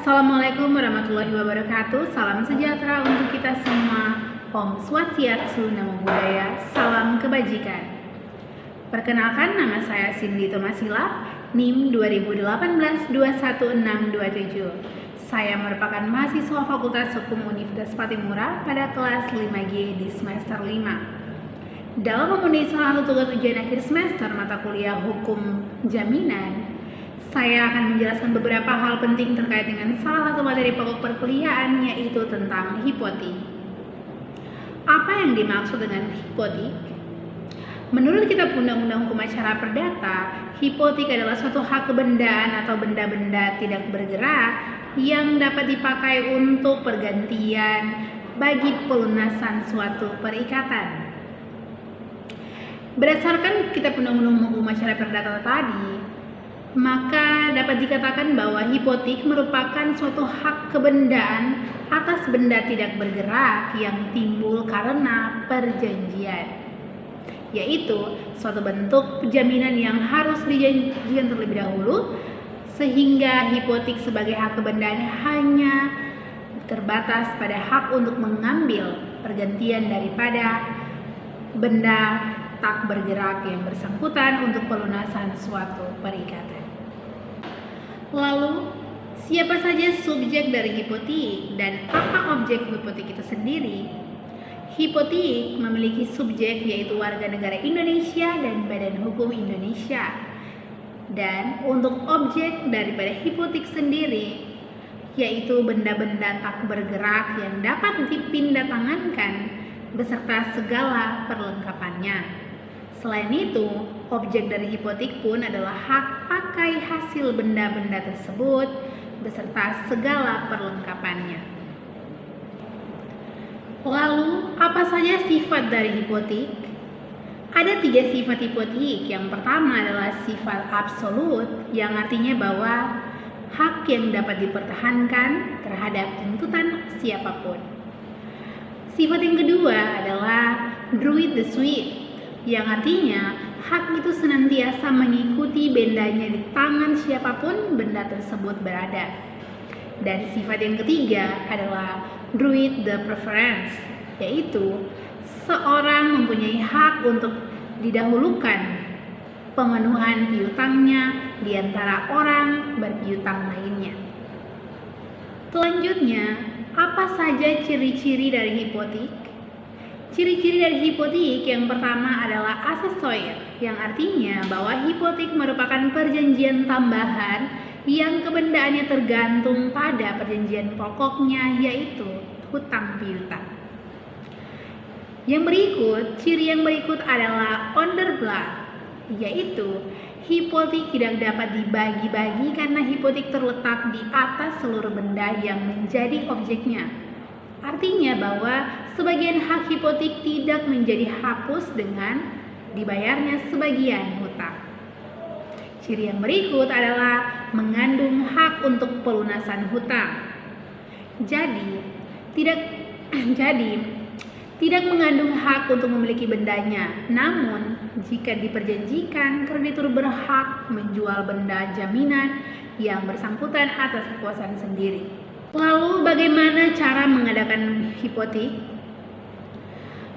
Assalamualaikum warahmatullahi wabarakatuh. Salam sejahtera untuk kita semua. Om Swastiastu, Namo Buddhaya, salam kebajikan. Perkenalkan, nama saya Cindy Tomasila, NIM 2018-21627. Saya merupakan mahasiswa Fakultas Hukum Universitas Patimura pada kelas 5G di semester 5. Dalam memenuhi salah satu tugas ujian akhir semester mata kuliah Hukum Jaminan, saya akan menjelaskan beberapa hal penting terkait dengan salah satu materi pokok perkuliahan, yaitu tentang hipotik. Apa yang dimaksud dengan hipotik? Menurut Kitab Undang-Undang Hukum Acara Perdata, hipotik adalah suatu hak kebendaan atau benda-benda tidak bergerak yang dapat dipakai untuk pergantian bagi pelunasan suatu perikatan. Berdasarkan Kitab Undang-Undang Hukum Acara Perdata tadi, maka dapat dikatakan bahwa hipotik merupakan suatu hak kebendaan atas benda tidak bergerak yang timbul karena perjanjian, yaitu suatu bentuk jaminan yang harus dijanjikan terlebih dahulu, sehingga hipotik sebagai hak kebendaan hanya terbatas pada hak untuk mengambil pergantian daripada benda tak bergerak yang bersangkutan untuk pelunasan suatu perikatan. Lalu, siapa saja subjek dari hipotik dan apa objek hipotik itu sendiri? Hipotik memiliki subjek yaitu warga negara Indonesia dan Badan Hukum Indonesia. Dan untuk objek daripada hipotik sendiri yaitu benda-benda tak bergerak yang dapat dipindahtangankan beserta segala perlengkapannya. Selain itu, objek dari hipotik pun adalah hak pakai hasil benda-benda tersebut beserta segala perlengkapannya. Lalu, apa saja sifat dari hipotik? Ada 3 sifat hipotik. Yang pertama adalah sifat absolut, yang artinya bahwa hak yang dapat dipertahankan terhadap tuntutan siapapun. Sifat yang kedua adalah druid the sweet, yang artinya hak itu senantiasa mengikuti bendanya di tangan siapapun benda tersebut berada. Dan sifat yang ketiga adalah druid the preference, yaitu seorang mempunyai hak untuk didahulukan pemenuhan piutangnya di antara orang berpiutang lainnya. Selanjutnya, apa saja ciri-ciri dari hipotik? Ciri-ciri dari hipotik yang pertama adalah accessoire, yang artinya bahwa hipotik merupakan perjanjian tambahan yang kebendaannya tergantung pada perjanjian pokoknya, yaitu hutang piutang. Ciri yang berikut adalah onderblood, yaitu hipotik tidak dapat dibagi-bagi karena hipotik terletak di atas seluruh benda yang menjadi objeknya. Artinya bahwa sebagian hak hipotik tidak menjadi hapus dengan dibayarnya sebagian hutang. Ciri yang berikut adalah mengandung hak untuk pelunasan hutang. Jadi, tidak mengandung hak untuk memiliki bendanya. Namun, jika diperjanjikan, kreditur berhak menjual benda jaminan yang bersangkutan atas kekuasaan sendiri. Lalu, bagaimana cara mengadakan hipotik?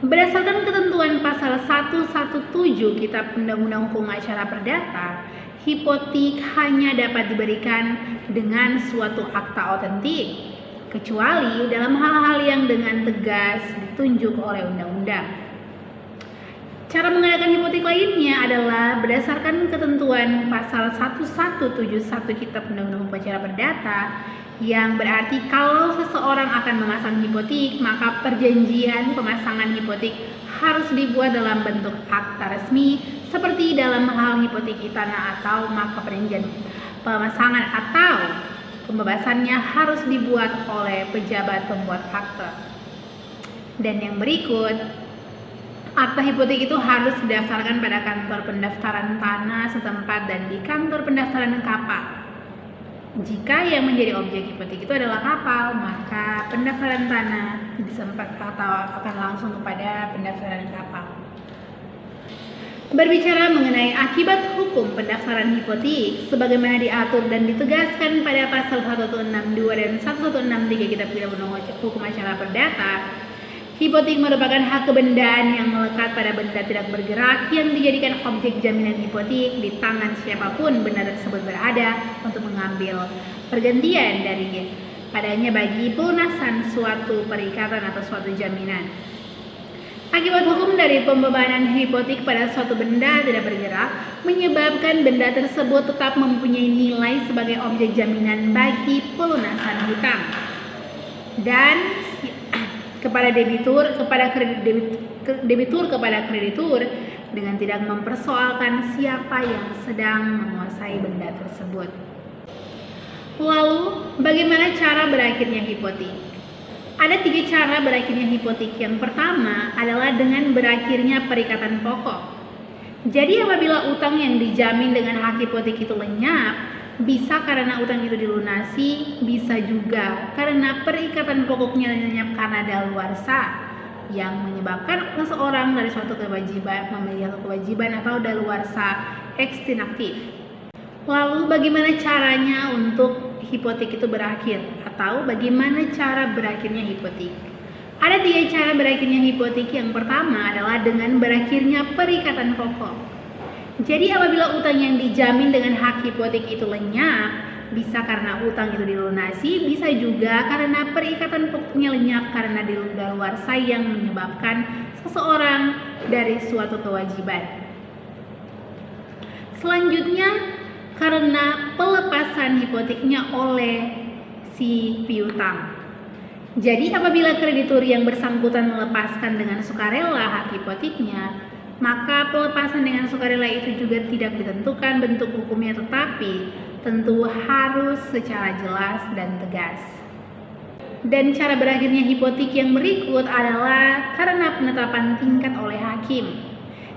Berdasarkan ketentuan pasal 117 Kitab Undang-Undang Hukum Acara Perdata, hipotik hanya dapat diberikan dengan suatu akta otentik, kecuali dalam hal-hal yang dengan tegas ditunjuk oleh undang-undang. Cara mengadakan hipotik lainnya adalah berdasarkan ketentuan pasal 1171 Kitab Undang-Undang Hukum Acara Perdata, yang berarti kalau seseorang akan memasang hipotik, maka perjanjian pemasangan hipotik harus dibuat dalam bentuk akta resmi seperti dalam hal hipotek tanah, atau maka perjanjian pemasangan atau pembebasannya harus dibuat oleh pejabat pembuat akta. Dan yang berikut, akta hipotek itu harus didaftarkan pada kantor pendaftaran tanah setempat dan di kantor pendaftaran kapal. Jika yang menjadi objek hipotek itu adalah kapal, maka pendaftaran tanah di tempat atau akan langsung kepada pendaftaran kapal. Berbicara mengenai akibat hukum pendaftaran hipotek sebagaimana diatur dan ditegaskan pada pasal 1162 dan 1163 Kitab Undang-Undang Hukum Acara Perdata, hipotek merupakan hak kebendaan yang melekat pada benda tidak bergerak yang dijadikan objek jaminan hipotek di tangan siapapun benda tersebut berada untuk mengambil pergantian dari padanya bagi pelunasan suatu perikatan atau suatu jaminan. Akibat hukum dari pembebanan hipotek pada suatu benda tidak bergerak menyebabkan benda tersebut tetap mempunyai nilai sebagai objek jaminan bagi pelunasan hutang dan kepada debitur kepada kreditur dengan tidak mempersoalkan siapa yang sedang menguasai benda tersebut. Lalu, bagaimana cara berakhirnya hipotek? Ada 3 cara berakhirnya hipotek. Yang pertama adalah dengan berakhirnya perikatan pokok. Jadi apabila utang yang dijamin dengan hak hipotek itu lenyap, bisa karena utang itu dilunasi, bisa juga karena perikatan pokoknya lenyap karena daluarsa yang menyebabkan seseorang dari suatu kewajiban memiliki kewajiban atau daluarsa ekstinaktif. Lalu bagaimana caranya untuk hipotek itu berakhir atau bagaimana cara berakhirnya hipotek? Ada 3 cara berakhirnya hipotek. Yang pertama adalah dengan berakhirnya perikatan pokok. Jadi apabila utang yang dijamin dengan hak hipotek itu lenyap, bisa karena utang itu dilunasi, bisa juga karena perikatan pokoknya lenyap karena daluarsa yang menyebabkan seseorang dari suatu kewajiban. Selanjutnya karena pelepasan hipoteknya oleh si piutang. Jadi apabila kreditur yang bersangkutan melepaskan dengan sukarela hak hipoteknya, maka pelepasan dengan sukarela itu juga tidak ditentukan bentuk hukumnya, tetapi tentu harus secara jelas dan tegas. Dan cara berakhirnya hipotek yang berikut adalah karena penetapan tingkat oleh hakim.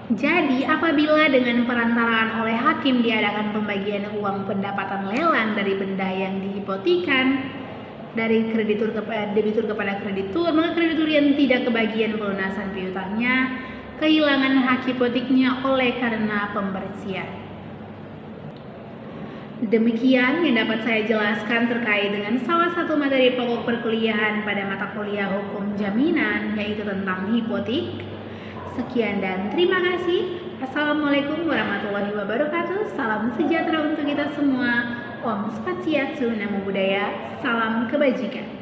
Jadi apabila dengan perantaraan oleh hakim diadakan pembagian uang pendapatan lelang dari benda yang dihipotekan dari debitur kepada kreditur, maka kreditur yang tidak kebagian pelunasan piutangnya kehilangan hak hipoteknya oleh karena pembersihan. Demikian yang dapat saya jelaskan terkait dengan salah satu materi pokok perkuliahan pada mata kuliah hukum jaminan, yaitu tentang hipotek. Sekian dan terima kasih. Assalamualaikum warahmatullahi wabarakatuh. Salam sejahtera untuk kita semua. Om Swastiastu, Namo Buddhaya. Salam kebajikan.